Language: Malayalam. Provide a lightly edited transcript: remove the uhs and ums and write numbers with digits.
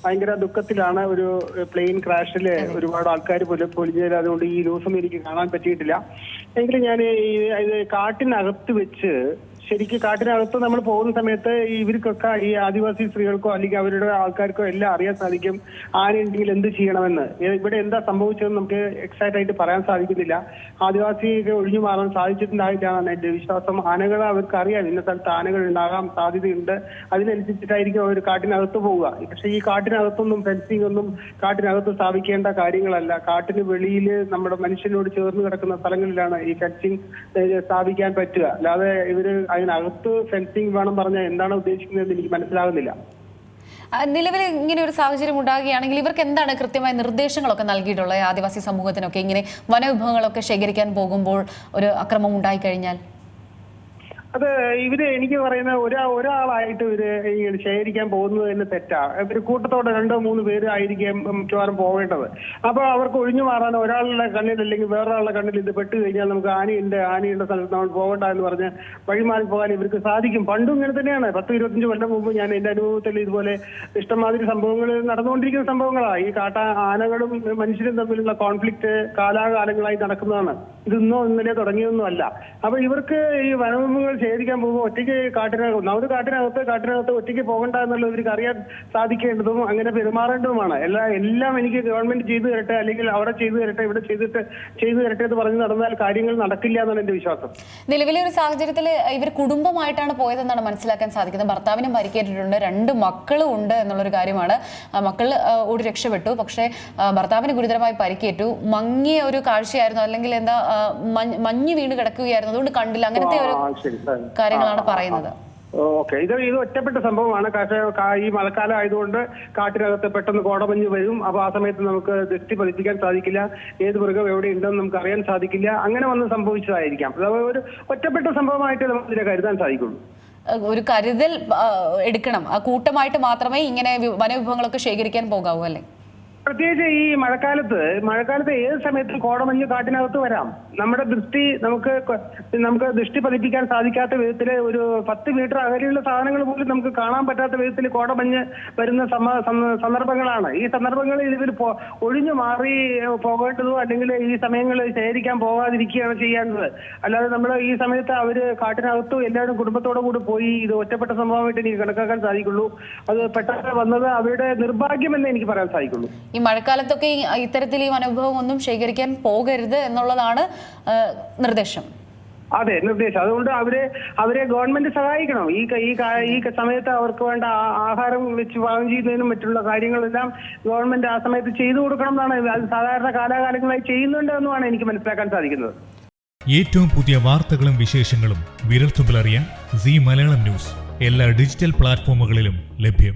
ഭയങ്കര ദുഃഖത്തിലാണ്. ഒരു പ്ലെയിൻ ക്രാഷിൽ ഒരുപാട് ആൾക്കാർ പൊലിഞ്ഞത്. അതുകൊണ്ട് ഈ ന്യൂസൊന്നും എനിക്ക് കാണാൻ പറ്റിയിട്ടില്ല. എങ്കിലും ഞാൻ ഇത് കാട്ടിനകത്ത് വെച്ച് ശരിക്കും കാട്ടിനകത്ത് നമ്മൾ പോകുന്ന സമയത്ത് ഇവർക്കൊക്കെ ഈ ആദിവാസി സ്ത്രീകൾക്കോ അല്ലെങ്കിൽ അവരുടെ ആൾക്കാർക്കോ എല്ലാം അറിയാൻ സാധിക്കും ആനയുണ്ടെങ്കിൽ എന്ത് ചെയ്യണമെന്ന്. ഇവിടെ എന്താ സംഭവിച്ചതെന്ന് നമുക്ക് എക്സാക്റ്റ് ആയിട്ട് പറയാൻ സാധിക്കുന്നില്ല. ആദിവാസിയൊക്കെ ഒഴിഞ്ഞു മാറാൻ സാധിച്ചിട്ടുണ്ടായിട്ടാണ് എന്റെ വിശ്വാസം. ആനകൾ അവർക്ക് അറിയാം ഇന്ന സ്ഥലത്ത് ആനകൾ ഉണ്ടാകാൻ സാധ്യതയുണ്ട്, അതിനനുസരിച്ചിട്ടായിരിക്കും അവർ കാട്ടിനകത്ത് പോവുക. പക്ഷെ ഈ കാട്ടിനകത്തൊന്നും ഫെൻസിംഗ് ഒന്നും കാട്ടിനകത്ത് സ്ഥാപിക്കേണ്ട കാര്യങ്ങളല്ല. കാട്ടിന് വെളിയിൽ നമ്മുടെ മനുഷ്യനോട് ചേർന്ന് കിടക്കുന്ന സ്ഥലങ്ങളിലാണ് ഈ ഫെൻസിംഗ് സ്ഥാപിക്കാൻ പറ്റുക. അല്ലാതെ ഇവര് അതിനകത്ത് ഫെൻസിംഗ് വേണം പറഞ്ഞാൽ എന്താണ് ഉദ്ദേശിക്കുന്നതെന്ന് എനിക്ക് മനസ്സിലാകുന്നില്ല. നിലവിൽ ഇങ്ങനെ ഒരു സാഹചര്യം ഉണ്ടാകുകയാണെങ്കിൽ ഇവർക്ക് എന്താണ് കൃത്യമായ നിർദ്ദേശങ്ങളൊക്കെ നൽകിയിട്ടുള്ളത്? ആദിവാസി സമൂഹത്തിനൊക്കെ ഇങ്ങനെ വനവിഭവങ്ങളൊക്കെ ശേഖരിക്കാൻ പോകുമ്പോൾ ഒരു അക്രമം ഉണ്ടായിക്കഴിഞ്ഞാൽ അത് ഇവര് എനിക്ക് പറയുന്ന ഒരാളായിട്ട് ഇവര് ശേഖരിക്കാൻ പോകുന്നത് തന്നെ തെറ്റാണ്. ഇവര് കൂട്ടത്തോടെ 2-3 പേര് ആയിരിക്കും മിക്കവാറും പോകേണ്ടത്. അപ്പൊ അവർക്ക് ഒഴിഞ്ഞു മാറാൻ ഒരാളുടെ കണ്ണിൽ അല്ലെങ്കിൽ വേറൊരാളുടെ കണ്ണിൽ ഇത് പെട്ട് കഴിഞ്ഞാൽ നമുക്ക് ആനയുടെ സ്ഥലത്ത് നമ്മൾ പോകണ്ട എന്ന് പറഞ്ഞ് വഴിമാറി പോകാൻ ഇവർക്ക് സാധിക്കും. പണ്ടും ഇങ്ങനെ തന്നെയാണ്. 10-25 കൊല്ലം മുമ്പ് ഞാൻ എന്റെ അനുഭവത്തിൽ ഇതുപോലെ ഇഷ്ടംമാതിരി സംഭവങ്ങൾ നടന്നുകൊണ്ടിരിക്കുന്ന സംഭവങ്ങളാണ്. ഈ ആനകളും മനുഷ്യരും തമ്മിലുള്ള കോൺഫ്ലിക്റ്റ് കാലാകാലങ്ങളായി നടക്കുന്നതാണ്. ഇതൊന്നോ ഇന്നലെ തുടങ്ങിയൊന്നും അല്ല. അപ്പൊ ഇവർക്ക് ഈ വനവിഭവങ്ങൾ ശേഖരിക്കാൻ പോകുമ്പോൾ ഒറ്റയ്ക്ക് കാട്ടിനകത്ത് ഒറ്റയ്ക്ക് പോകണ്ട എന്നുള്ളത് ഇവർക്ക് അറിയാൻ സാധിക്കേണ്ടതും അങ്ങനെ പെരുമാറേണ്ടതുമാണ്. എല്ലാം എനിക്ക് ഗവൺമെന്റ് ചെയ്തു തരട്ടെ, അല്ലെങ്കിൽ അവിടെ ചെയ്തു തരട്ടെ, ഇവിടെ ചെയ്തു തരട്ടെ എന്ന് പറഞ്ഞ് നടന്നാൽ കാര്യങ്ങൾ നടക്കില്ല എന്നാണ് എന്റെ വിശ്വാസം. നിലവിലെ ഒരു സാഹചര്യത്തിൽ ഇവർ കുടുംബമായിട്ടാണ് പോയതെന്നാണ് മനസ്സിലാക്കാൻ സാധിക്കുന്നത്. ഭർത്താവിനും പരിക്കേറ്റിട്ടുണ്ട്, 2 മക്കളും ഉണ്ട് എന്നുള്ളൊരു കാര്യമാണ്. മക്കൾ ഓടി രക്ഷപ്പെട്ടു, പക്ഷേ ഭർത്താവിന് ഗുരുതരമായി പരിക്കേറ്റു. മങ്ങിയ ഒരു കാഴ്ചയായിരുന്നു, അല്ലെങ്കിൽ എന്താ മഞ്ഞ് വീണ് കിടക്കുകയായിരുന്നു, അതുകൊണ്ട് കണ്ടില്ല. അങ്ങനത്തെ ഒരു കാര്യങ്ങളാണ് പറയുന്നത്. ഓക്കെ, ഇത് ഒറ്റപ്പെട്ട സംഭവമാണ്. പക്ഷേ ഈ മഴക്കാലം ആയതുകൊണ്ട് കാട്ടിനകത്ത് പെട്ടെന്ന് കോടമഞ്ഞ് വരും. അപ്പൊ ആ സമയത്ത് നമുക്ക് ദൃഷ്ടി പതിപ്പിക്കാൻ സാധിക്കില്ല. ഏത് മൃഗം എവിടെ ഉണ്ടെന്ന് നമുക്ക് അറിയാൻ സാധിക്കില്ല. അങ്ങനെ വന്ന് സംഭവിച്ചതായിരിക്കാം. ഒരു ഒറ്റപ്പെട്ട സംഭവമായിട്ട് നമുക്ക് ഇതിനെ കരുതാൻ സാധിക്കുള്ളൂ. ഒരു കരുതൽ എടുക്കണം. കൂട്ടമായിട്ട് മാത്രമേ ഇങ്ങനെ വനവിഭവങ്ങളൊക്കെ ശേഖരിക്കാൻ പോകാവൂ അല്ലേ? പ്രത്യേകിച്ച് ഈ മഴക്കാലത്ത് ഏത് സമയത്തും കോടമഞ്ഞ് കാട്ടിനകത്ത് വരാം. നമ്മുടെ ദൃഷ്ടി നമുക്ക് ദൃഷ്ടി പതിപ്പിക്കാൻ സാധിക്കാത്ത വിധത്തിൽ ഒരു 10 മീറ്റർ അകലെയുള്ള സാധനങ്ങൾ പോലും നമുക്ക് കാണാൻ പറ്റാത്ത വിധത്തിൽ കോടമഞ്ഞ് വരുന്ന സന്ദർഭങ്ങളാണ്. ഈ സന്ദർഭങ്ങളിൽ ഇതിൽ ഒഴിഞ്ഞു മാറി പോകേണ്ടതോ അല്ലെങ്കിൽ ഈ സമയങ്ങളിൽ ശേഖരിക്കാൻ പോകാതിരിക്കുകയാണ് ചെയ്യേണ്ടത്. അല്ലാതെ നമ്മൾ ഈ സമയത്ത് അവര് കാട്ടിനകത്തും എല്ലാവരും കുടുംബത്തോടു കൂടി പോയി ഇത് ഒറ്റപ്പെട്ട സംഭവമായിട്ട് എനിക്ക് കണക്കാക്കാൻ സാധിക്കുള്ളൂ. അത് പെട്ടെന്ന് വന്നത് അവരുടെ നിർഭാഗ്യമെന്നേ എനിക്ക് പറയാൻ സാധിക്കുള്ളൂ. ഈ മഴക്കാലത്തൊക്കെ ഇത്തരത്തിൽ ഈ വനവിഭവം ഒന്നും ശേഖരിക്കാൻ പോകരുത് എന്നുള്ളതാണ് നിർദ്ദേശം. അതെ, നിർദ്ദേശം. അതുകൊണ്ട് അവരെ ഗവൺമെന്റ് സഹായിക്കണം. ഈ സമയത്ത് അവർക്ക് വേണ്ട ആഹാരം വെച്ച് പാകം ചെയ്യുന്നതിനും മറ്റുള്ള കാര്യങ്ങളെല്ലാം ഗവൺമെന്റ് ആ സമയത്ത് ചെയ്തു കൊടുക്കണം എന്നാണ് അത് സാധാരണ കാലാകാലങ്ങളായി ചെയ്യുന്നുണ്ട് എന്നുമാണ് എനിക്ക് മനസ്സിലാക്കാൻ സാധിക്കുന്നത്. ഏറ്റവും പുതിയ വാർത്തകളും വിശേഷങ്ങളും വിരൽത്തുമ്പിലറിയാൻ സീ മലയാളം ന്യൂസ് എല്ലാ ഡിജിറ്റൽ പ്ലാറ്റ്ഫോമുകളിലും ലഭ്യം.